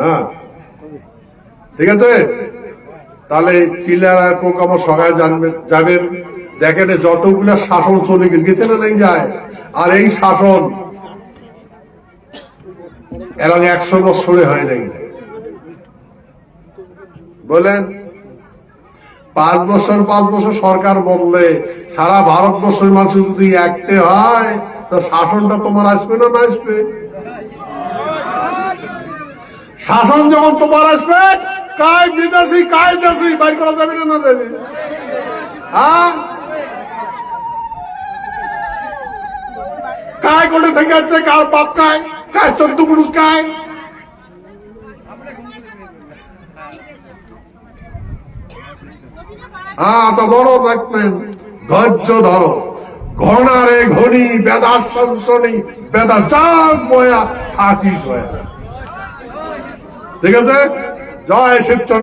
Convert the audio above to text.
হ্যাঁ ঠিক আছে। তাহলে চিল্লার আর প্রোগ্রাম সবাই যাবেন, দেখেন যতগুলা শাসন চলে গেছে না নাই যায়, আর এই শাসন এর 100 বছরে হয় নাই। বলেন 5 বছর সরকার বদলে সারা ভারতবর্ষের মানুষ যদি একটে হয়, তো শাসনটা তোমার আসবে না না আসবে? শাসন যখন তোমার আসবে, কায় বিদেশি কায় দেশি বাইর করা যাবে না না যাবে? হ্যাঁ, কায় কোটে থেকে যাচ্ছে, কার বাপ কায়, কায় 14 পুরুষ কায়। হ্যাঁ, তো বড় রাখবেন, ধৈর্য ধরো, ঘনারে ঘনি বেদা সনসনি বেদা চাক বয়া থাকিস হয়া। ঠিক আছে, জয় শিবচন্দ্র।